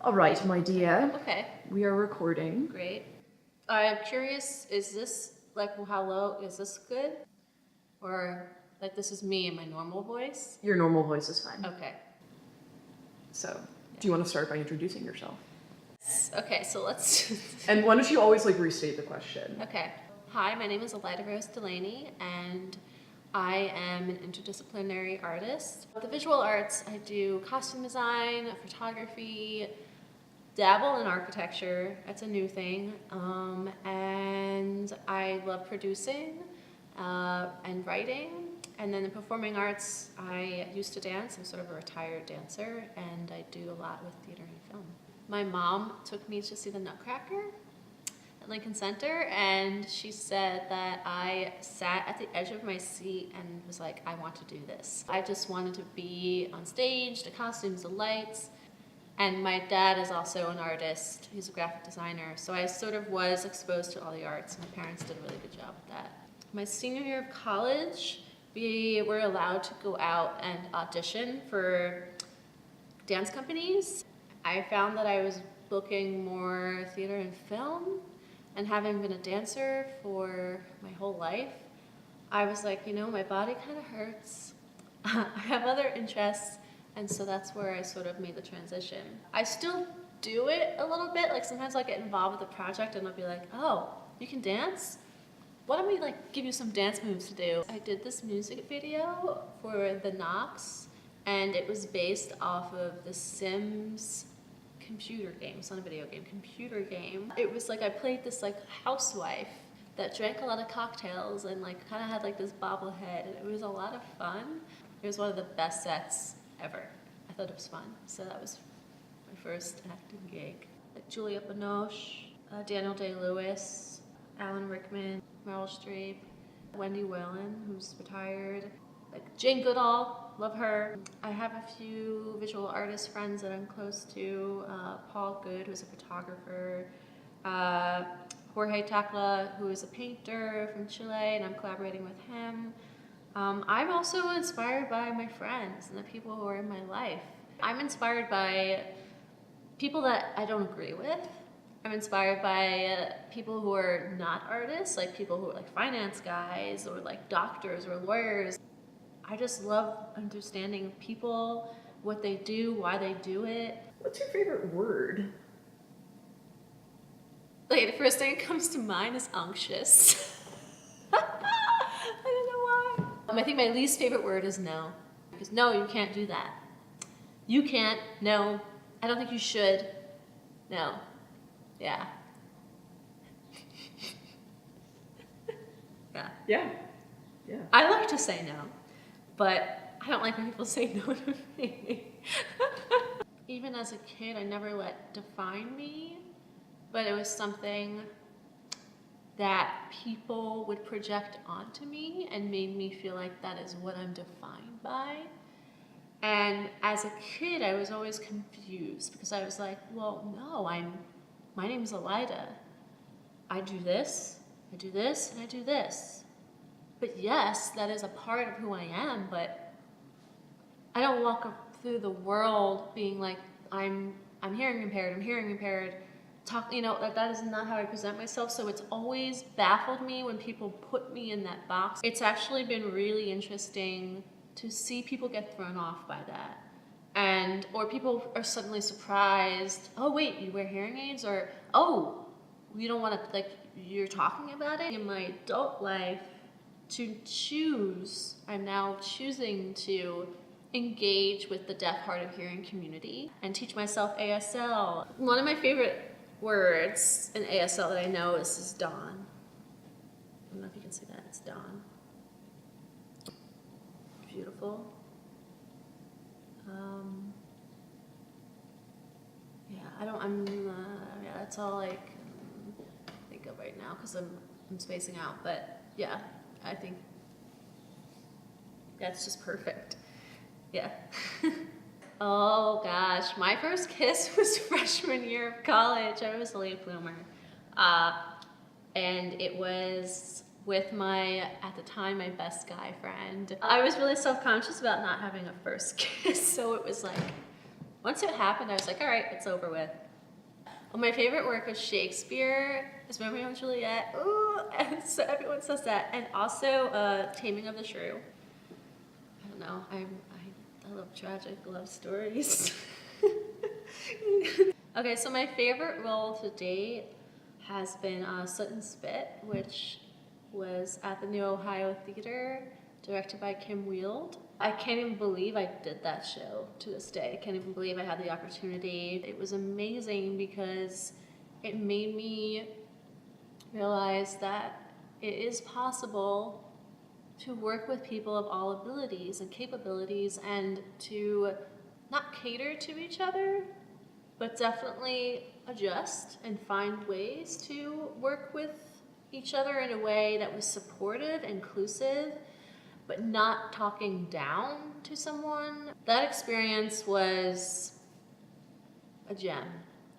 All right, my dear. Okay. We are recording. Great. I'm curious, is this, like, how low, is this good? Or, like, this is me in my normal voice? Your normal voice is fine. Okay. So, do you want to start by introducing yourself? Okay, so let's... And why don't you always, like, restate the question? Okay. Hi, my name is Alida Rose Delaney, and I am an interdisciplinary artist. The visual arts, I do costume design, photography, dabble in architecture, that's a new thing, and I love producing and writing. And then the performing arts, I used to dance, I'm sort of a retired dancer, and I do a lot with theater and film. My mom took me to see the Nutcracker at Lincoln Center, and she said that I sat at the edge of my seat and was like, I want to do this. I just wanted to be on stage, the costumes, the lights. And my dad is also an artist, he's a graphic designer, so I sort of was exposed to all the arts. My parents did a really good job with that. My senior year of college, we were allowed to go out and audition for dance companies. I found that I was booking more theater and film, and having been a dancer for my whole life, I was like, you know, my body kind of hurts. I have other interests. And so that's where I sort of made the transition. I still do it a little bit. Like sometimes I'll get involved with the project and I'll be like, oh, you can dance? Why don't we like give you some dance moves to do? I did this music video for The Knox, and it was based off of the Sims computer game. It's not a video game, computer game. It was like I played this like housewife that drank a lot of cocktails and like kind of had like this bobblehead. And it was a lot of fun. It was one of the best sets ever. I thought it was fun. So that was my first acting gig. Like Julia Binoche, Daniel Day-Lewis, Alan Rickman, Meryl Streep, Wendy Whalen, who's retired, like Jane Goodall, love her. I have a few visual artist friends that I'm close to. Paul Good, who's a photographer, Jorge Tacla, who is a painter from Chile, and I'm collaborating with him. I'm also inspired by my friends and the people who are in my life. I'm inspired by people that I don't agree with. I'm inspired by people who are not artists, like people who are like finance guys or like doctors or lawyers. I just love understanding people, what they do, why they do it. What's your favorite word? Like the first thing that comes to mind is anxious. I don't know why. I think my least favorite word is no. Because no, you can't do that. You can't, no. I don't think you should. No. Yeah. Yeah. Yeah. Yeah. I like to say no, but I don't like when people say no to me. Even as a kid, I never let define me, but it was something that people would project onto me and made me feel like that is what I'm defined by. And as a kid, I was always confused because I was like, well, no, my name's Alida. I do this, and I do this. But yes, that is a part of who I am, but I don't walk through the world being like, I'm hearing impaired, you know, that is not how I present myself. So it's always baffled me when people put me in that box. It's actually been really interesting to see people get thrown off by that. Or people are suddenly surprised, oh wait, you wear hearing aids? Or, oh, you don't want to, like, you're talking about it? In my adult life, I'm now choosing to engage with the deaf, hard of hearing community and teach myself ASL. One of my favorite words in ASL that I know is dawn. I don't know if you can see that, it's dawn. Beautiful. Yeah, that's all I can think of right now because I'm spacing out, but yeah, I think that's just perfect. Yeah. Oh gosh, my first kiss was freshman year of college. I was a late bloomer. And it was with at the time, my best guy friend. I was really self-conscious about not having a first kiss, so it was like, Once it happened, I was like, all right, it's over with. Well, my favorite work was Shakespeare, is Romeo and Juliet. Ooh, and so everyone says that. And also Taming of the Shrew. I don't know, I love tragic love stories. Okay, so my favorite role to date has been Soot and Spit, which was at the New Ohio Theater, directed by Kim Wield. I can't even believe I did that show to this day. I can't even believe I had the opportunity. It was amazing because it made me realize that it is possible to work with people of all abilities and capabilities and to not cater to each other, but definitely adjust and find ways to work with each other in a way that was supportive, inclusive, but not talking down to someone. That experience was a gem,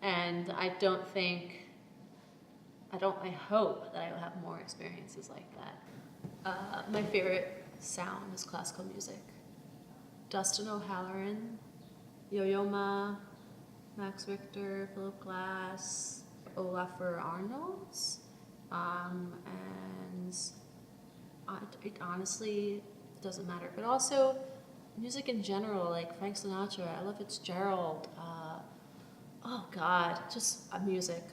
and I hope that I will have more experiences like that. My favorite sound is classical music. Dustin O'Halloran, Yo-Yo Ma, Max Richter, Philip Glass, Olafur Arnolds, and it honestly doesn't matter. But also music in general, like Frank Sinatra, Ella Fitzgerald, oh God, just music.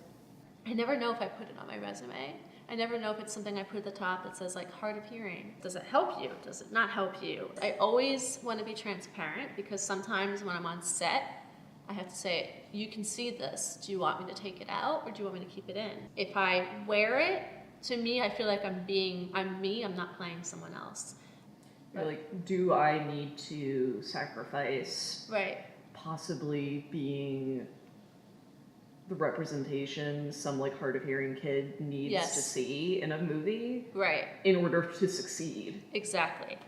I never know if I put it on my resume. I never know if it's something I put at the top that says like hard of hearing. Does it help you? Does it not help you? I always want to be transparent because sometimes when I'm on set, I have to say, you can see this. Do you want me to take it out or do you want me to keep it in? If I wear it, to me, I feel like I'm me, I'm not playing someone else. You're like, do I need to sacrifice Right. possibly being the representation some like hard of hearing kid needs to see in a movie? Right. In order to succeed. Exactly.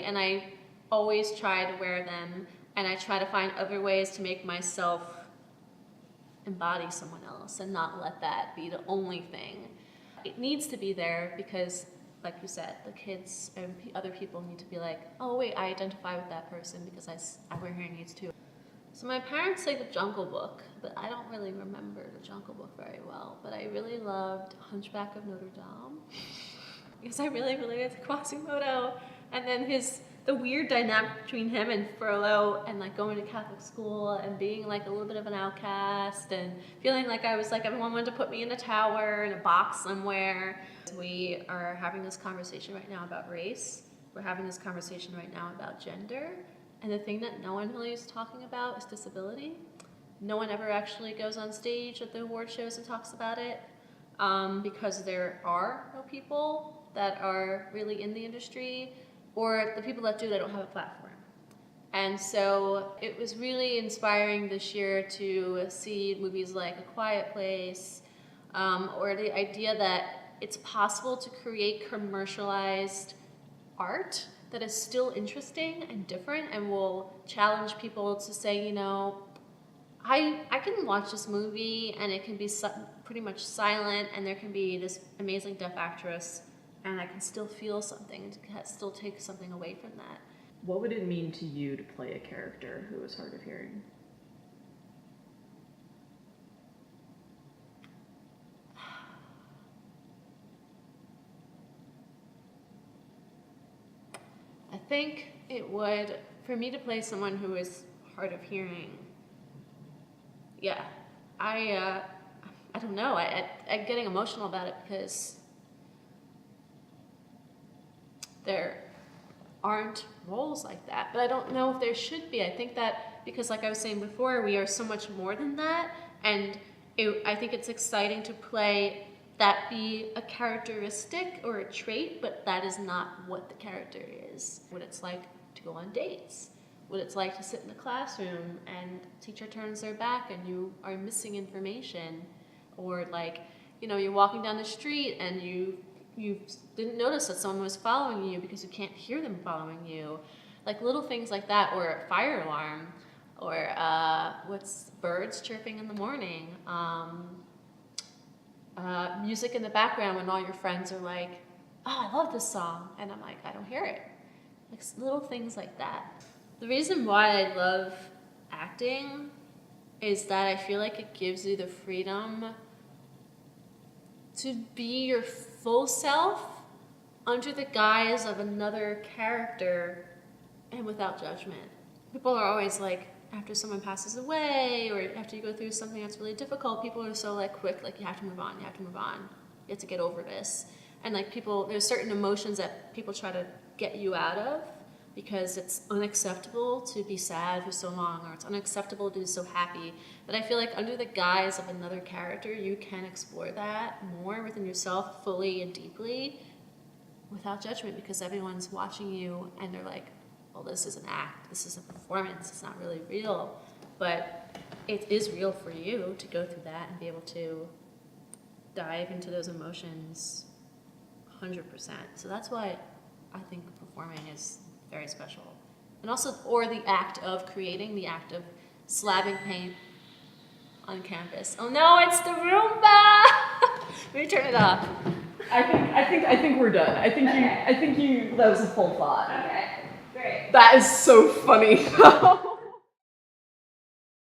And I always try to wear them, and I try to find other ways to make myself embody someone else and not let that be the only thing. It needs to be there because, like you said, the kids and other people need to be like, oh wait, I identify with that person because I wear hearing aids too. So my parents say The Jungle Book, but I don't really remember The Jungle Book very well. But I really loved Hunchback of Notre Dame because I really related to Quasimodo, and then the weird dynamic between him and Frollo, and like going to Catholic school and being like a little bit of an outcast and feeling like I was like everyone wanted to put me in a tower in a box somewhere. We are having this conversation right now about race. We're having this conversation right now about gender. And the thing that no one really is talking about is disability. No one ever actually goes on stage at the award shows and talks about it because there are no people that are really in the industry, or the people that do, they don't have a platform. And so it was really inspiring this year to see movies like A Quiet Place, or the idea that it's possible to create commercialized art that is still interesting and different and will challenge people to say, you know, I can watch this movie and it can be pretty much silent and there can be this amazing deaf actress and I can still feel something, still take something away from that. What would it mean to you to play a character who is hard of hearing? I think it would, for me to play someone who is hard of hearing, yeah, I don't know, I'm getting emotional about it because there aren't roles like that, but I don't know if there should be. I think that because, like I was saying before, we are so much more than that, and I think it's exciting to play that be a characteristic or a trait, but that is not what the character is. What it's like to go on dates, what it's like to sit in the classroom and teacher turns their back and you are missing information, or like, you know, you're walking down the street and you didn't notice that someone was following you because you can't hear them following you. Like little things like that, or a fire alarm, or what's birds chirping in the morning. Music in the background when all your friends are like, oh, I love this song, and I'm like, I don't hear it. Like little things like that. The reason why I love acting is that I feel like it gives you the freedom to be your full self under the guise of another character and without judgment. People are always like, after someone passes away or after you go through something that's really difficult, people are so like quick, like you have to move on, you have to move on, you have to get over this. And like people, there's certain emotions that people try to get you out of because it's unacceptable to be sad for so long, or it's unacceptable to be so happy. But I feel like under the guise of another character, you can explore that more within yourself fully and deeply without judgment, because everyone's watching you and they're like, well, this is an act, this is a performance, it's not really real. But it is real for you to go through that and be able to dive into those emotions 100%. So that's why I think performing is very special. And also, or the act of creating, the act of slabbing paint on canvas. Oh no, it's the Roomba! Let me turn it off. I think we're done. I think you that was a full thought. Okay, great. That is so funny.